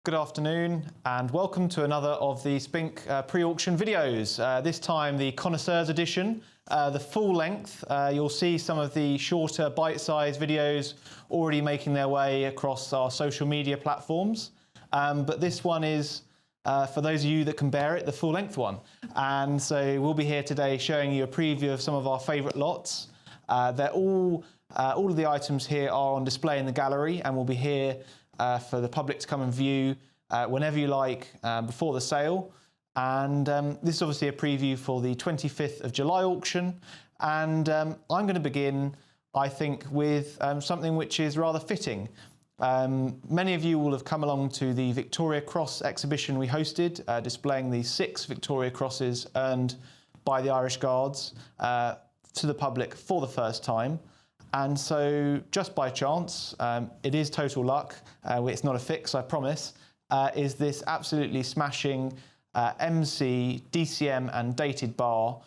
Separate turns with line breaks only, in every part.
Good afternoon and welcome to another of the SPINK pre-auction videos. This time the connoisseurs edition, the full length. You'll see some of the shorter bite-sized videos already making their way across our social media platforms. But this one is, for those of you that can bear it, the full length one. And so we'll be here today showing you a preview of some of our favourite lots. They're all of the items here are on display in the gallery and will be here for the public to come and view whenever you like before the sale. And this is obviously a preview for the 25th of July auction. And I'm going to begin, I think, with something which is rather fitting. Many of you will have come along to the Victoria Cross exhibition we hosted, displaying the 6 Victoria Crosses earned by the Irish Guards to the public for the first time. And so, just by chance, it is total luck, it's not a fix, I promise, is this absolutely smashing MC, DCM and dated bar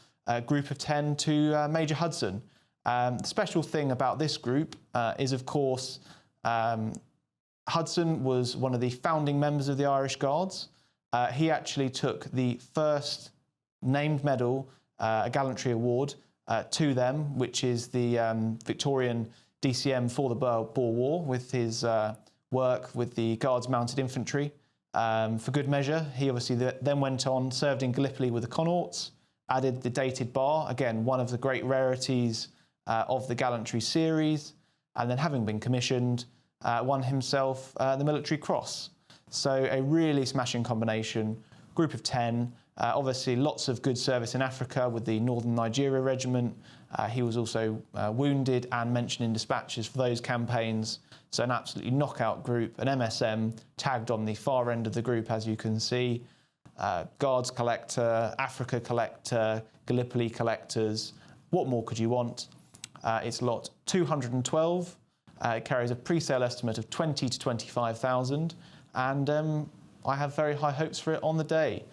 group of 10 to Major Hudson. The special thing about this group is, of course, Hudson was one of the founding members of the Irish Guards. He actually took the first named medal, a gallantry award, to them, which is the Victorian DCM for the Boer War, with his work with the Guards Mounted Infantry. For good measure, he obviously then went on, served in Gallipoli with the Connaughts, added the dated bar, again, one of the great rarities of the gallantry series, and then having been commissioned, won himself the Military Cross. So a really smashing combination, group of 10, obviously lots of good service in Africa with the Northern Nigeria Regiment. He was also wounded and mentioned in dispatches for those campaigns. So an absolutely knockout group, an MSM tagged on the far end of the group, as you can see. Guards collector, Africa collector, Gallipoli collectors. What more could you want? It's lot 212. It carries a pre-sale estimate of 20 to 25,000. And I have very high hopes for it on the day.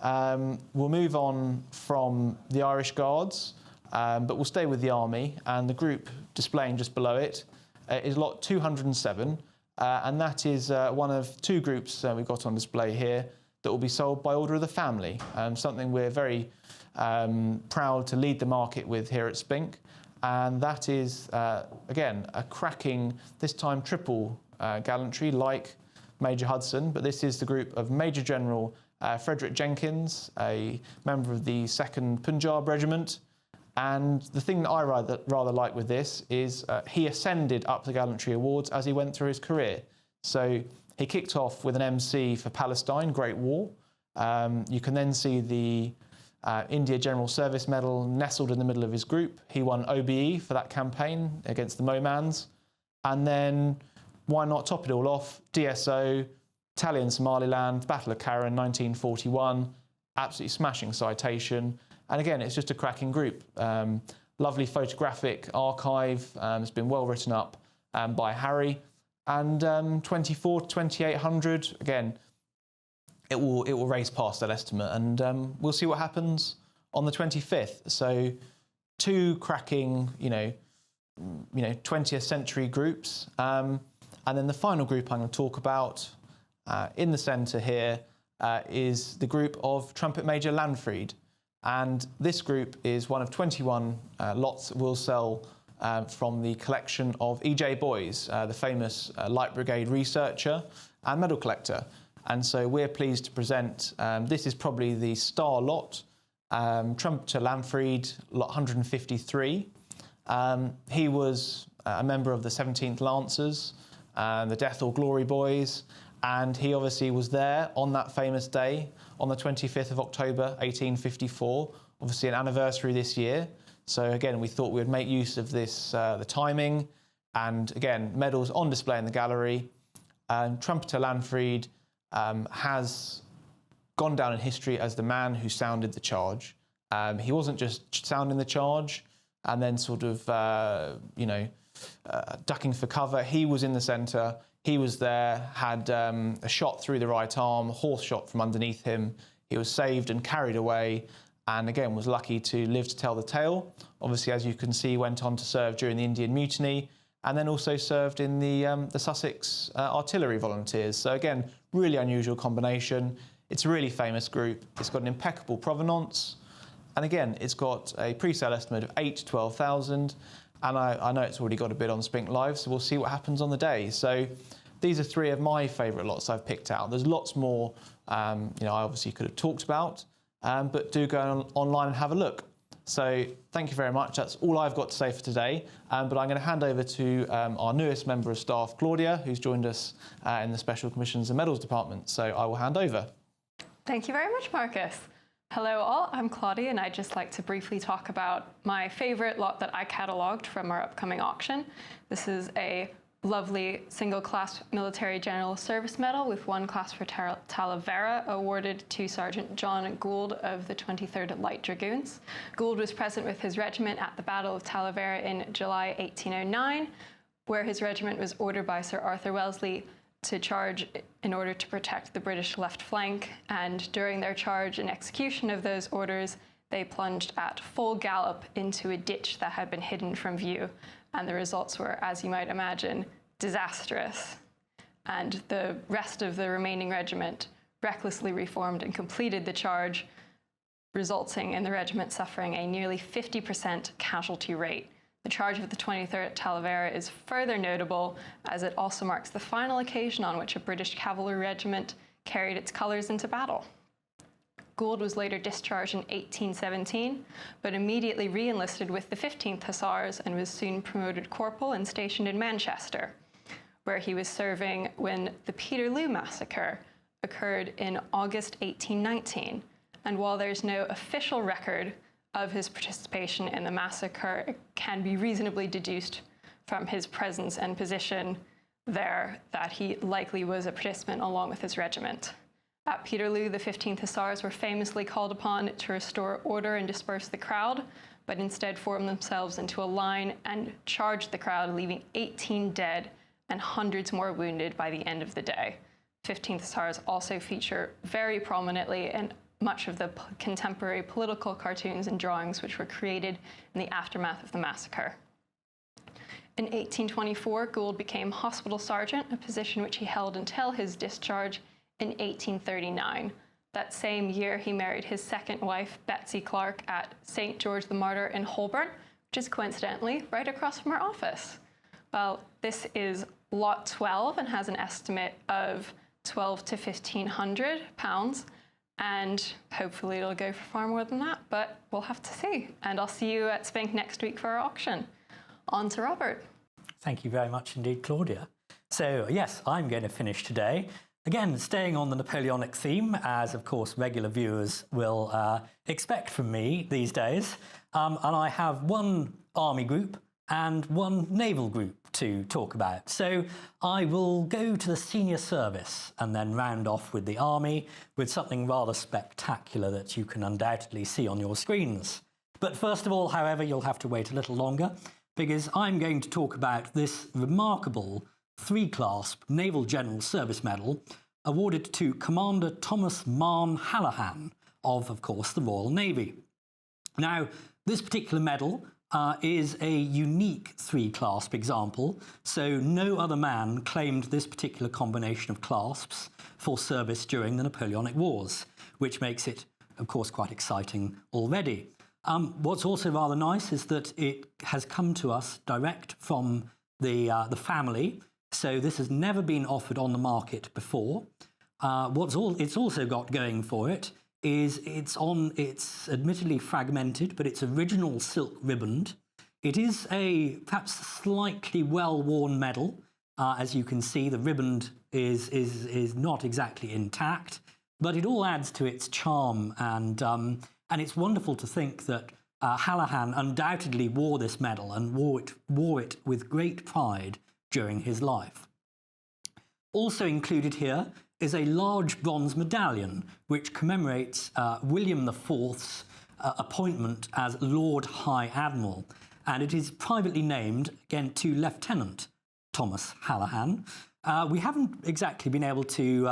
We'll move on from the Irish Guards, but we'll stay with the Army, and the group displaying just below it is lot 207, and that is one of 2 groups we've got on display here that will be sold by order of the family, something we're very proud to lead the market with here at SPINK, and that is, again, a cracking, this time triple gallantry like Major Hudson, but this is the group of Major General Frederick Jenkins, a member of the 2nd Punjab Regiment. And the thing that I rather like with this is he ascended up the gallantry awards as he went through his career. So he kicked off with an MC for Palestine, Great War. You can then see the India General Service Medal nestled in the middle of his group. He won OBE for that campaign against the Momans. And then, why not top it all off, DSO, Italian Somaliland, Battle of Karen, 1941, absolutely smashing citation. And again, it's just a cracking group. Lovely photographic archive, it's been well written up by Harry. And 24 to 2800, again, it will race past that estimate, and we'll see what happens on the 25th. So 2 cracking, 20th century groups. And then the final group I'm going to talk about in the centre here is the group of Trumpet Major Lanfried. And this group is one of 21 lots that will sell from the collection of E.J. Boys, the famous Light Brigade researcher and medal collector. And so we're pleased to present, this is probably the star lot, Trumpeter Lanfried, lot 153. He was a member of the 17th Lancers, the Death or Glory Boys, and he obviously was there on that famous day, on the 25th of October, 1854, obviously an anniversary this year. So again, we thought we would make use of this, the timing, and again, medals on display in the gallery. Trumpeter Lanfried has gone down in history as the man who sounded the charge. He wasn't just sounding the charge and then sort of, ducking for cover. He was in the centre. He was there, had a shot through the right arm, a horse shot from underneath him. He was saved and carried away, and again was lucky to live to tell the tale. Obviously, as you can see, went on to serve during the Indian Mutiny and then also served in the Sussex Artillery Volunteers. So again, really unusual combination. It's a really famous group. It's got an impeccable provenance. And again, it's got a pre-sale estimate of 8 to 12,000. And I know it's already got a bid on Spink Live, so we'll see what happens on the day. So these are 3 of my favourite lots I've picked out. There's lots more, I obviously could have talked about, but do go online and have a look. So thank you very much. That's all I've got to say for today. But I'm going to hand over to our newest member of staff, Claudia, who's joined us in the Special Commissions and Medals Department. So I will hand over.
Thank you very much, Marcus. Hello all, I'm Claudia, and I'd just like to briefly talk about my favourite lot that I catalogued from our upcoming auction. This is a lovely single-class military general service medal with 1 class for Talavera, awarded to Sergeant John Gould of the 23rd Light Dragoons. Gould was present with his regiment at the Battle of Talavera in July 1809, where his regiment was ordered by Sir Arthur Wellesley to charge in order to protect the British left flank, and during their charge and execution of those orders, they plunged at full gallop into a ditch that had been hidden from view. And the results were, as you might imagine, disastrous. And the rest of the remaining regiment recklessly reformed and completed the charge, resulting in the regiment suffering a nearly 50% casualty rate. The charge of the 23rd at Talavera is further notable, as it also marks the final occasion on which a British cavalry regiment carried its colours into battle. Gould was later discharged in 1817, but immediately re-enlisted with the 15th Hussars and was soon promoted corporal and stationed in Manchester, where he was serving when the Peterloo Massacre occurred in August 1819. And while there's no official record of his participation in the massacre, it can be reasonably deduced from his presence and position there that he likely was a participant along with his regiment. At Peterloo, the 15th Hussars were famously called upon to restore order and disperse the crowd, but instead formed themselves into a line and charged the crowd, leaving 18 dead and hundreds more wounded by the end of the day. 15th Hussars also feature very prominently in much of the contemporary political cartoons and drawings which were created in the aftermath of the massacre. In 1824, Gould became hospital sergeant, a position which he held until his discharge in 1839. That same year, he married his second wife, Betsy Clark, at St. George the Martyr in Holborn, which is coincidentally right across from our office. Well, this is lot 12 and has an estimate of £1,200 to £1,500, and hopefully it'll go for far more than that, but we'll have to see. And I'll see you at Spink next week for our auction. On to Robert.
Thank you very much indeed, Claudia. So yes, I'm going to finish today. Again, staying on the Napoleonic theme, as of course regular viewers will expect from me these days. And I have 1 army group and 1 naval group to talk about. So I will go to the senior service and then round off with the army with something rather spectacular that you can undoubtedly see on your screens. But first of all, however, you'll have to wait a little longer, because I'm going to talk about this remarkable 3-clasp Naval General Service Medal awarded to Commander Thomas Mahon Hallahan of course, the Royal Navy. Now, this particular medal is a unique 3-clasp example, so no other man claimed this particular combination of clasps for service during the Napoleonic Wars, which makes it, of course, quite exciting already. What's also rather nice is that it has come to us direct from the family, so this has never been offered on the market before. It's also got going for it is it's admittedly fragmented, but it's original silk ribboned. It is a perhaps slightly well-worn medal. As you can see, the riband is not exactly intact, but it all adds to its charm, and it's wonderful to think that Hallahan undoubtedly wore this medal and wore it with great pride during his life. Also included here is a large bronze medallion which commemorates William IV's appointment as Lord High Admiral, and it is privately named, again, to Lieutenant Thomas Hallahan. We haven't exactly been able to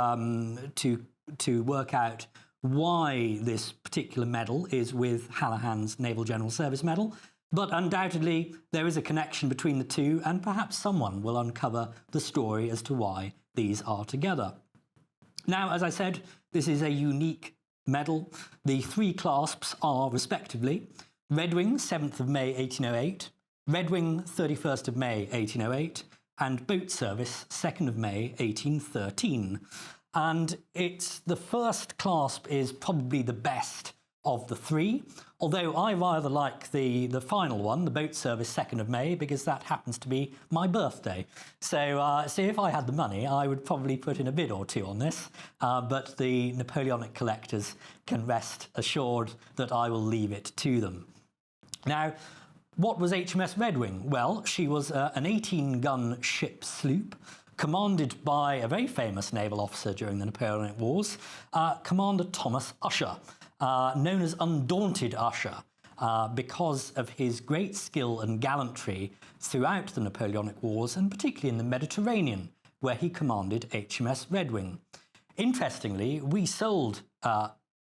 work out why this particular medal is with Hallahan's Naval General Service Medal, But undoubtedly, there is a connection between the two, and perhaps someone will uncover the story as to why these are together. Now, as I said, this is a unique medal. The three clasps are, respectively, Red Wing, 7th of May 1808, Red Wing, 31st of May 1808, and Boat Service, 2nd of May 1813. And the first clasp is probably the best of the three, although I rather like the final one, the Boat Service 2nd of May, because that happens to be my birthday. So if I had the money, I would probably put in a bid or two on this, but the Napoleonic collectors can rest assured that I will leave it to them. Now, what was HMS Red Wing? Well, she was an 18-gun ship sloop commanded by a very famous naval officer during the Napoleonic Wars, Commander Thomas Usher, known as Undaunted Usher, because of his great skill and gallantry throughout the Napoleonic Wars, and particularly in the Mediterranean, where he commanded HMS Red Wing. Interestingly, we sold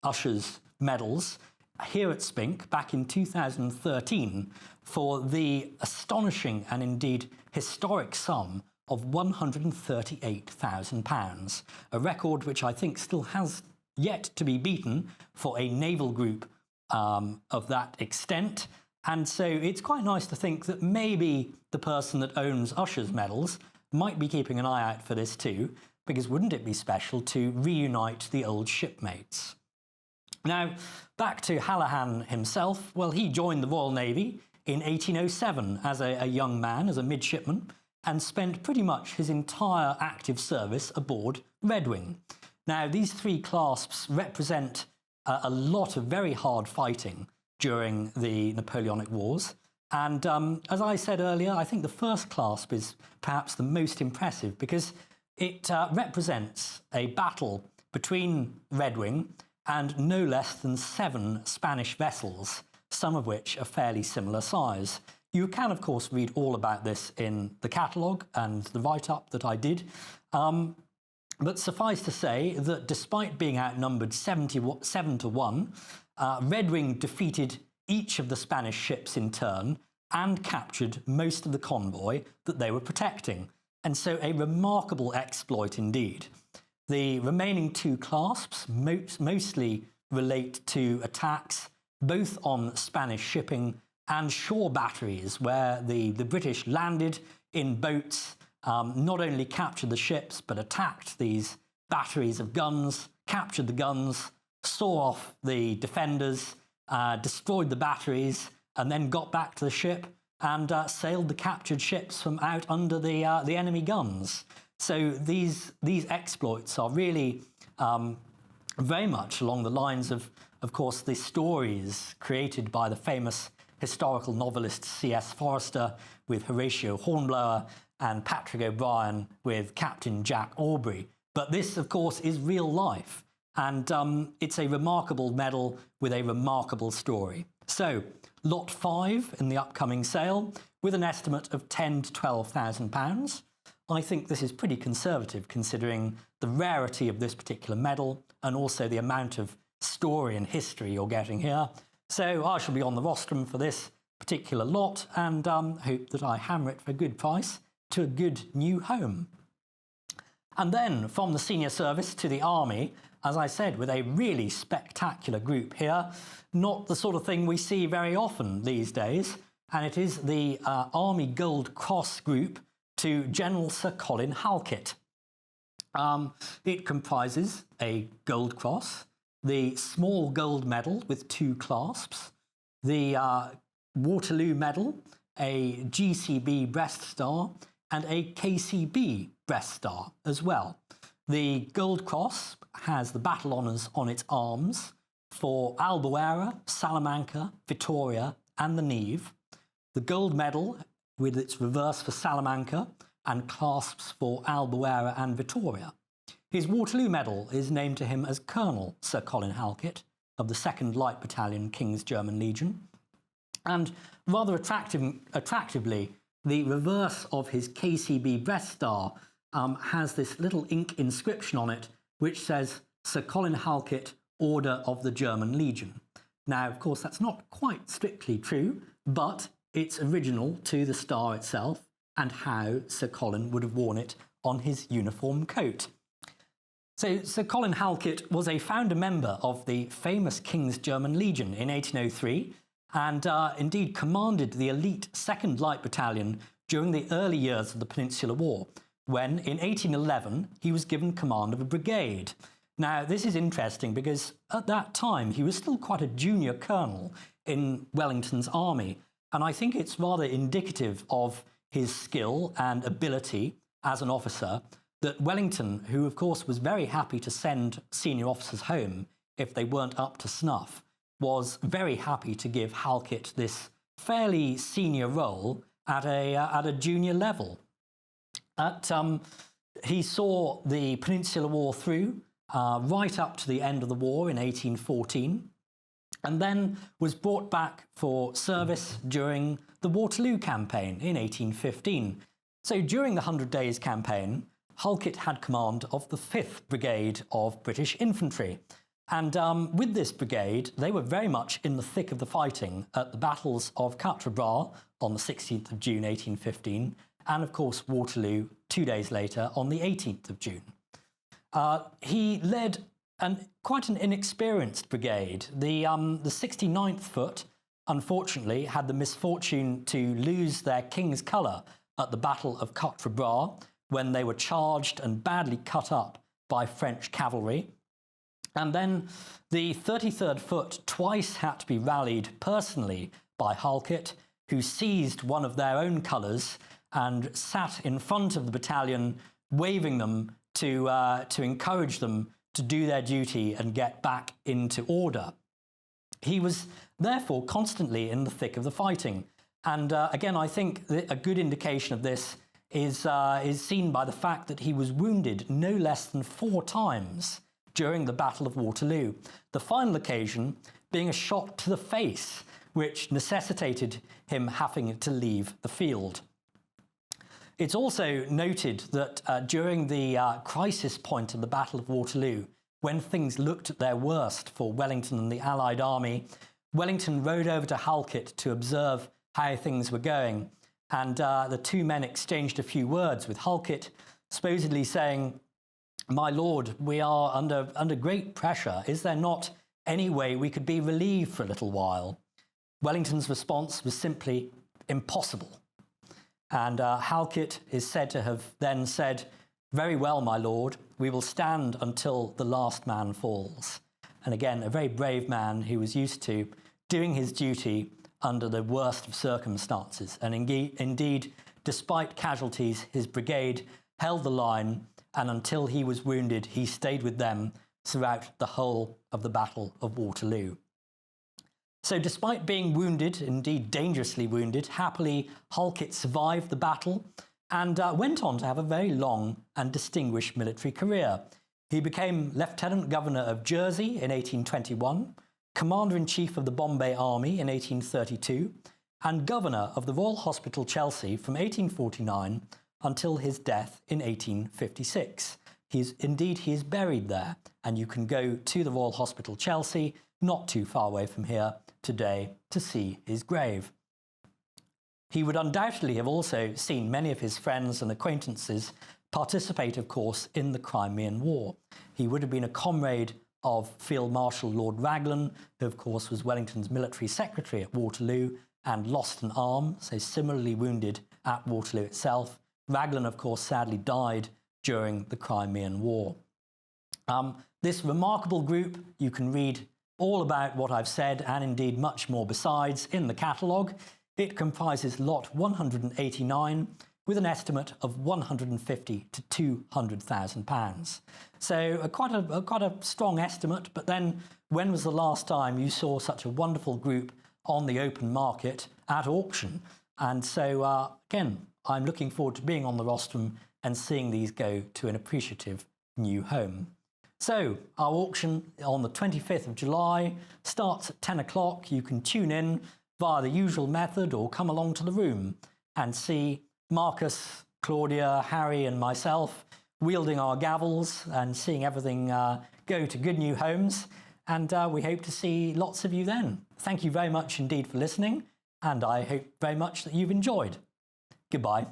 Usher's medals here at SPINK back in 2013 for the astonishing and indeed historic sum of £138,000, a record which I think still has yet to be beaten for a naval group of that extent. And so it's quite nice to think that maybe the person that owns Usher's medals might be keeping an eye out for this too, because wouldn't it be special to reunite the old shipmates? Now, back to Hallahan himself. Well, he joined the Royal Navy in 1807 as a young man, as a midshipman, and spent pretty much his entire active service aboard Red Wing. Now, these three clasps represent a lot of very hard fighting during the Napoleonic Wars. And as I said earlier, I think the first clasp is perhaps the most impressive because it represents a battle between Red Wing and no less than 7 Spanish vessels, some of which are fairly similar size. You can, of course, read all about this in the catalogue and the write-up that I did. But suffice to say that despite being outnumbered 7 to 1, Red Wing defeated each of the Spanish ships in turn and captured most of the convoy that they were protecting. And so a remarkable exploit indeed. The remaining 2 clasps mostly relate to attacks both on Spanish shipping and shore batteries, where the British landed in boats, not only captured the ships, but attacked these batteries of guns, captured the guns, saw off the defenders, destroyed the batteries, and then got back to the ship and sailed the captured ships from out under the enemy guns. So these exploits are really very much along the lines of course, the stories created by the famous historical novelist C.S. Forester with Horatio Hornblower and Patrick O'Brien with Captain Jack Aubrey. But this, of course, is real life. And it's a remarkable medal with a remarkable story. So, Lot 5 in the upcoming sale with an estimate of £10,000 to £12,000. I think this is pretty conservative considering the rarity of this particular medal and also the amount of story and history you're getting here. So I shall be on the rostrum for this particular lot and hope that I hammer it for a good price to a good new home. And then from the senior service to the army, as I said, with a really spectacular group here, not the sort of thing we see very often these days, and it is the Army Gold Cross group to General Sir Colin Halkett. It comprises a Gold Cross, the small gold medal with 2 clasps, the Waterloo medal, a GCB breast star, and a KCB breast star as well. The Gold Cross has the battle honours on its arms for Albuera, Salamanca, Vittoria, and the Neve. The gold medal with its reverse for Salamanca and clasps for Albuera and Vittoria. His Waterloo medal is named to him as Colonel Sir Colin Halkett of the 2nd Light Battalion, King's German Legion. And rather attractively, the reverse of his KCB breast star has this little ink inscription on it which says Sir Colin Halkett, Order of the German Legion. Now, of course, that's not quite strictly true, but it's original to the star itself and how Sir Colin would have worn it on his uniform coat. So Sir Colin Halkett was a founder member of the famous King's German Legion in 1803 and indeed commanded the elite 2nd Light Battalion during the early years of the Peninsular War, when in 1811 he was given command of a brigade. Now, this is interesting because at that time he was still quite a junior colonel in Wellington's army, and I think it's rather indicative of his skill and ability as an officer that Wellington, who of course was very happy to send senior officers home if they weren't up to snuff, was very happy to give Halkett this fairly senior role at a junior level. He saw the Peninsular War through right up to the end of the war in 1814, and then was brought back for service during the Waterloo campaign in 1815. So during the 100 Days campaign, Halkett had command of the 5th Brigade of British Infantry. And with this brigade, they were very much in the thick of the fighting at the battles of Quatre Bras on the 16th of June 1815, and of course Waterloo 2 days later on the 18th of June. He led quite an inexperienced brigade. The 69th Foot, unfortunately, had the misfortune to lose their king's colour at the Battle of Quatre Bras when they were charged and badly cut up by French cavalry. And then the 33rd Foot twice had to be rallied personally by Halkett, who seized one of their own colours and sat in front of the battalion, waving them to encourage them to do their duty and get back into order. He was therefore constantly in the thick of the fighting. And again, I think a good indication of this is seen by the fact that he was wounded no less than 4 times during the Battle of Waterloo, the final occasion being a shot to the face, which necessitated him having to leave the field. It's also noted that during the crisis point of the Battle of Waterloo, when things looked at their worst for Wellington and the Allied army, Wellington rode over to Halkett to observe how things were going, and the two men exchanged a few words with Halkett, supposedly saying, "My lord, we are under great pressure. Is there not any way we could be relieved for a little while?" Wellington's response was simply, "Impossible." And Halkett is said to have then said, "Very well, my lord, we will stand until the last man falls." And again, a very brave man who was used to doing his duty under the worst of circumstances. And indeed, despite casualties, his brigade held the line, and until he was wounded, he stayed with them throughout the whole of the Battle of Waterloo. So despite being wounded, indeed dangerously wounded, happily Halkett survived the battle and went on to have a very long and distinguished military career. He became Lieutenant Governor of Jersey in 1821, Commander-in-Chief of the Bombay Army in 1832, and Governor of the Royal Hospital Chelsea from 1849 until his death in 1856. He is buried there, and you can go to the Royal Hospital Chelsea, not too far away from here today, to see his grave. He would undoubtedly have also seen many of his friends and acquaintances participate, of course, in the Crimean War. He would have been a comrade of Field Marshal Lord Raglan, who of course was Wellington's military secretary at Waterloo and lost an arm, so similarly wounded at Waterloo itself. Raglan, of course, sadly died during the Crimean War. This remarkable group, you can read all about what I've said and indeed much more besides in the catalogue. It comprises lot 189 with an estimate of £150,000 to £200,000. So quite a strong estimate, but then when was the last time you saw such a wonderful group on the open market at auction? And so again, I'm looking forward to being on the rostrum and seeing these go to an appreciative new home. So our auction on the 25th of July starts at 10 o'clock. You can tune in via the usual method or come along to the room and see Marcus, Claudia, Harry and myself wielding our gavels and seeing everything go to good new homes. and we hope to see lots of you then. Thank you very much indeed for listening, and I hope very much that you've enjoyed. Goodbye.